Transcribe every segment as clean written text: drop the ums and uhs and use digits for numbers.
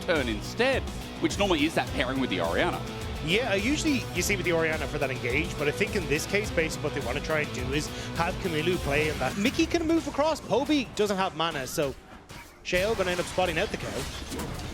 Nocturne instead, which normally is that pairing with the Orianna. Yeah, usually you see with the Orianna for that engage, but I think in this case, basically what they want to try and do is have Camilo play in that. Mickey can move across, Poby doesn't have mana, so Sheo gonna end up spotting out the cow.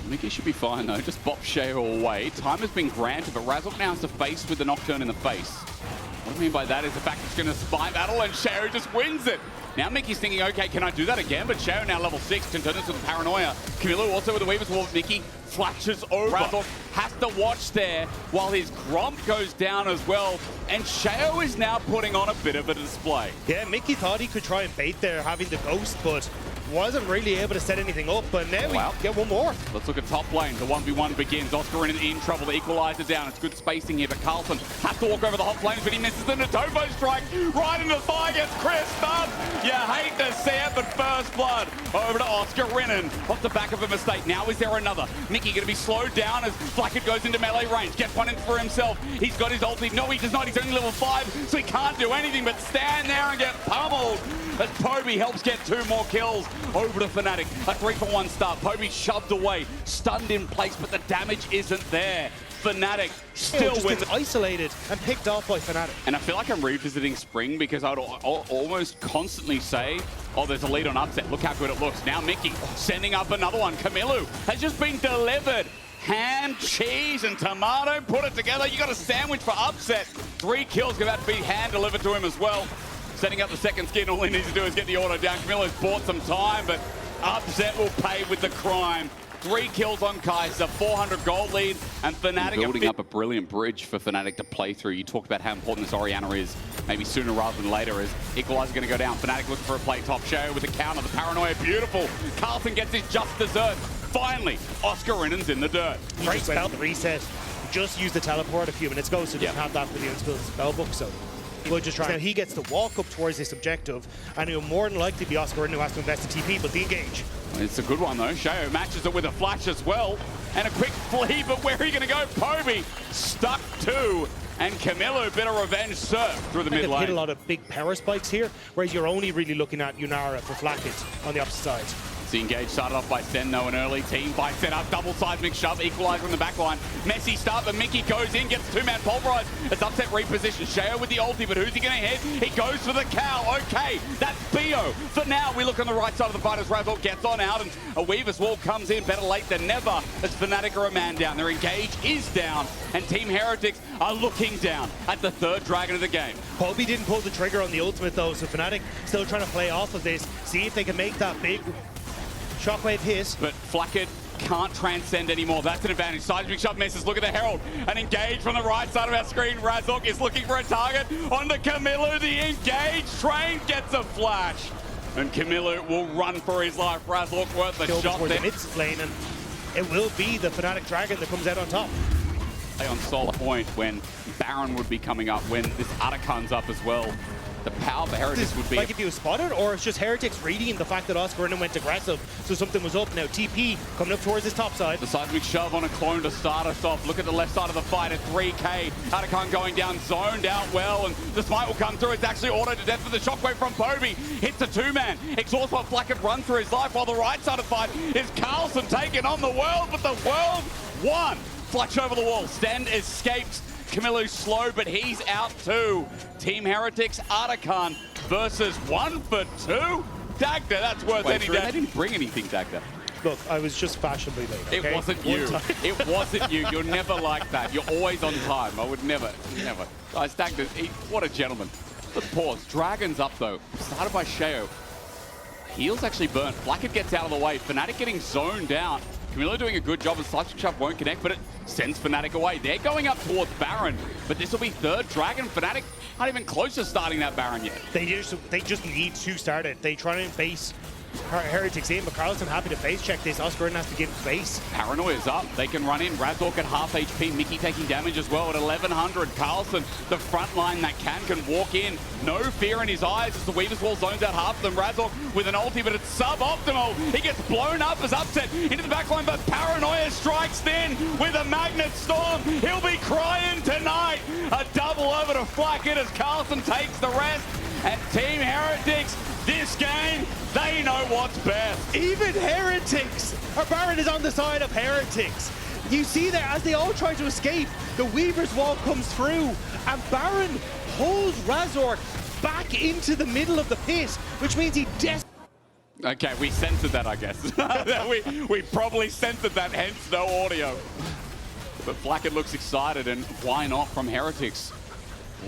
Mickey should be fine though, just bop Sheo away. Time has been granted, but Razork now has to face with the Nocturne in the face. What I mean by that is the fact it's going to spy battle and Sheo just wins it. Now Mickey's thinking, okay, can I do that again? But Sheo now level 6 can turn into the Paranoia. Camilo also with the Weaver's Wall. Mickey flashes over. Razork has to watch there while his Gromp goes down as well. And Sheo is now putting on a bit of a display. Yeah, Mickey thought he could try and bait there having the Ghost, but wasn't really able to set anything up, but now we get one more. Let's look at top lane. The 1v1 begins. Oscar in trouble. The equalizer down. It's good spacing here, but Carlson has to walk over the hot flames, but he misses the Natovo strike right into the thigh. Gets crisped up. You hate to see it, but first blood over to Oscar Rinnan off the back of a mistake. Now is there another? Mickey going to be slowed down as Flackett goes into melee range. Gets one in for himself. He's got his ulti. No, he does not. He's only level 5, so he can't do anything but stand there and get pummeled as Poby helps get 2 more kills over to Fnatic. A 3-for-1 start. Poby shoved away, stunned in place, but the damage isn't there. Fnatic still wins. Isolated and picked off by Fnatic. And I feel like I'm revisiting Spring because I'd almost constantly say, oh, there's a lead on upset. Look how good it looks. Now Mickey sending up another one. Camilo has just been delivered. Ham, cheese, and tomato, put it together. You got a sandwich for upset. 3 kills about to be hand delivered to him as well. Setting up the second skin, all he needs to do is get the auto down. Camilo's bought some time, but upset will pay with the crime. 3 kills on Kaiser, 400 gold lead, and Fnatic building up a brilliant bridge for Fnatic to play through. You talked about how important this Orianna is, maybe sooner rather than later, as Equalizer going to go down. Fnatic looking for a play top. Sheo with a counter, the Paranoia, beautiful. Carlson gets his just dessert. Finally, Oscar Rinnan's in the dirt. Great spell reset. Just used the teleport a few minutes ago, so didn't have that for the unskilled spellbook, so we'll just try. Now he gets to walk up towards this objective, and it'll more than likely be Oscar who has to invest the TP, but the engage. It's a good one though. Sheo matches it with a flash as well, and a quick flee, but where are you going to go? Poby stuck too, and Camilo bit of revenge surf through the mid lane. Hit a lot of big power spikes here, whereas you're only really looking at Yunara for Flackett on the opposite side. The engage started off by Sen, though, an early team fight set up, double seismic shove, equalizer on the back line. Messy start, but Mickey goes in, gets 2-man pulverize. It's upset reposition. Sheo with the ulti, but who's he going to hit? He goes for the cow. Okay, that's Bio. For now, we look on the right side of the fight as Razork gets on out, and a Weaver's Wall comes in better late than never as Fnatic are a man down. Their engage is down, and Team Heretics are looking down at the 3rd dragon of the game. Poby didn't pull the trigger on the ultimate, though, so Fnatic still trying to play off of this, see if they can make that big shockwave hit. But Flackett can't transcend anymore. That's an advantage. Seismic shove misses. Look at the Herald. An engage from the right side of our screen. Razork is looking for a target. Onto Camilo. The engage train gets a flash. And Camilo will run for his life. Razork worth the shot there. The mid lane, and it will be the Fnatic Dragon that comes out on top. On Sol point when Baron would be coming up, when this Atakan's up as well. The power for Heretics would be... Like if he was spotted, or it's just Heretics reading the fact that Oscar Rinnan went aggressive, so something was up. Now TP coming up towards his top side. The seismic shove on a clone to start us off. Look at the left side of the fight at 3k. Atakan going down, zoned out well, and the smite will come through. It's actually auto to death for the shockwave from Poby. Hits a 2-man. Exhaust while Flackett runs through his life, while the right side of the fight is Carlson taking on the world, but the world won. Flash over the wall. Sten escapes. Camilo slow, but he's out too. Team Heretics, Atakan versus 1 for 2. Dagda, that's worth any damage. They didn't bring anything, Dagda. Look, I was just fashionably late, okay? It wasn't you. It wasn't you. You're never like that. You're always on time. I would never. Guys, Dagda, what a gentleman. Let's pause. Dragon's up, though. Started by Sheo. Heals actually burnt. Flackett gets out of the way. Fnatic getting zoned down. Camilo doing a good job, and Seismic Shove won't connect, but it sends Fnatic away. They're going up towards Baron, but this will be 3rd dragon. Fnatic not even close to starting that Baron yet. They just need to start it. They try and face Heretics in, but Carlson happy to face check this. Oscar Rinnan has to give space. Paranoia's up. They can run in. Razork at half HP. Mickey taking damage as well at 1100. Carlson, the front line that can walk in. No fear in his eyes as the Weaver's Wall zones out half of them. Razork with an ulti, but it's suboptimal. He gets blown up as upset into the back line, but Paranoia strikes in with a magnet storm. He'll be crying tonight. A double double over to Fnatic as Carlson takes the rest. And Team Heretics, this game, they know what's best. Even Heretics! Our Baron is on the side of Heretics. You see there, as they all try to escape, the Weaver's Wall comes through, and Baron pulls Razork back into the middle of the pit, which means he Okay, we censored that, I guess. we probably censored that, hence no audio. But Fnatic looks excited, and why not from Heretics?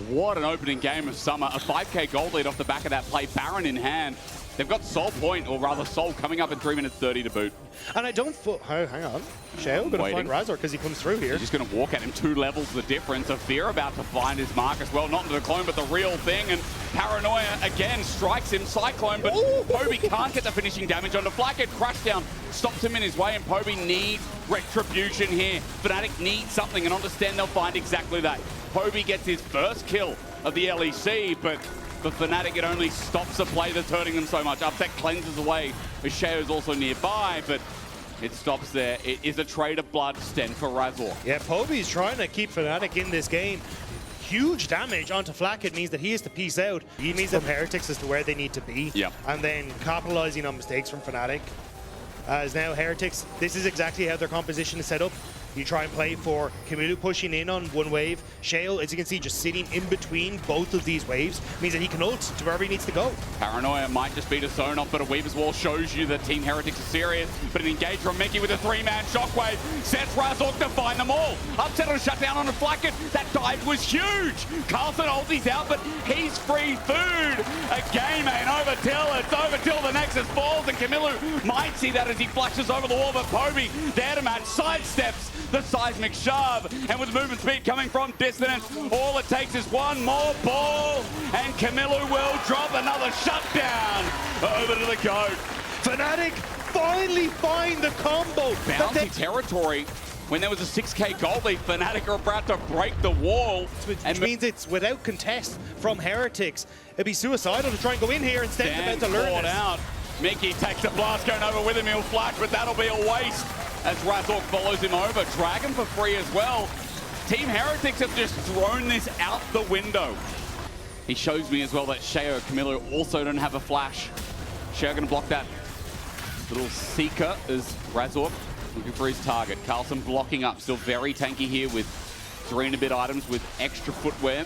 What an opening game of summer. A 5k gold lead off the back of that play, Baron in hand. They've got Soul Point, or rather Soul, coming up in 3 minutes 30 to boot. And I don't... hang on. Shale going to find Razor because he comes through here. He's just going to walk at him, 2 levels the difference. Fear about to find his mark as well. Not into the clone, but the real thing. And Paranoia again strikes him. Cyclone, but Poby can't get the finishing damage onto Fnatic. Crushdown stops him in his way, and Poby needs retribution here. Fnatic needs something, and understand they'll find exactly that. Poby gets his first kill of the LEC, but for Fnatic, it only stops a play that's hurting them so much. Upset cleanses away. Sheo is also nearby, but it stops there. It is a trade of blood, Sten, for Razor. Yeah, Poby's trying to keep Fnatic in this game. Huge damage onto Fnatic means that he has to peace out. He needs them Heretics as to where they need to be. Yep. And then capitalizing on mistakes from Fnatic. As now Heretics, this is exactly how their composition is set up. You try and play for Camilo pushing in on one wave. Shale, as you can see, just sitting in between both of these waves, means that he can ult to wherever he needs to go. Paranoia might just beat a zone off, but a Weaver's Wall shows you that Team Heretics are serious. But an engage from Mickey with a 3-man shockwave sets Razork to find them all. Upset on a shutdown on a Fnatic. That dive was huge. Carlson holds his out, but he's free food. A game ain't over till the Nexus falls, and Camilo might see that as he flashes over the wall, but Poby there to match, sidesteps the seismic shove, and with movement speed coming from distance, all it takes is one more ball, and Camilo will drop another shutdown over to the goat. Fnatic finally find the combo. Bounty territory. When there was a 6k gold lead, Fnatic are about to break the wall. Which means it's without contest from Heretics. It'd be suicidal to try and go in here instead of about to learn this. Out. Mickey takes the blast going over with him, he'll flash, but that'll be a waste as Razork follows him over. Dragon for free as well. Team Heretics have just thrown this out the window. He shows me as well that Sheo Camilo also don't have a flash. Sheo gonna block that little seeker as Razork looking for his target. Carlson blocking up, still very tanky here with 3 and a bit items with extra footwear.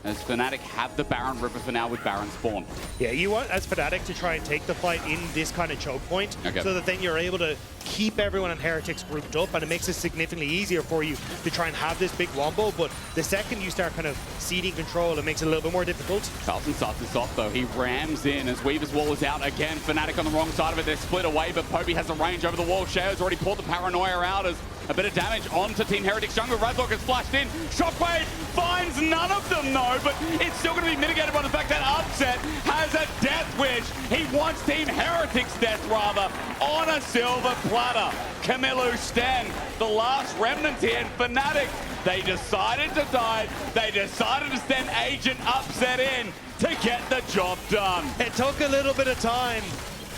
As Fnatic have the Baron River for now with Baron spawn. Yeah, you want, as Fnatic, to try and take the fight in this kind of choke point, so that then you're able to keep everyone in Heretics grouped up, and it makes it significantly easier for you to try and have this big wombo, but the second you start kind of ceding control, it makes it a little bit more difficult. Carlson starts this off though. He rams in as Weaver's Wall is out again. Fnatic on the wrong side of it. They're split away, but Poby has the range over the wall. Sheo's already pulled the Paranoia out as a bit of damage onto Team Heretics jungle. Razork has flashed in. Shockwave finds none of them though, but it's still going to be mitigated by the fact that Upset has a death wish. He wants Team Heretics' death rather on a silver platter. Camilo Sten, the last remnants here, and Fnatic, they decided to dive. They decided to send Agent Upset in to get the job done. It took a little bit of time,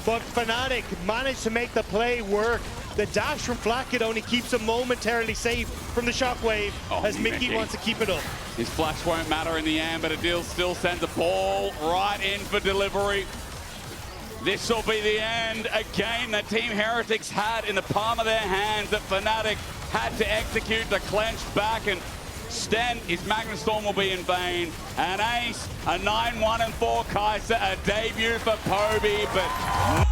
but Fnatic managed to make the play work. The dash from Fnatic only keeps him momentarily safe from the shockwave as Mickey wants to keep it up. His flash won't matter in the end, but Adil still sends a ball right in for delivery. This will be the end. A game that Team Heretics had in the palm of their hands that Fnatic had to execute to clench back, and Sten, his Magna Storm will be in vain. An ace, a 9-1-4 Kai'Sa, a debut for Poby, but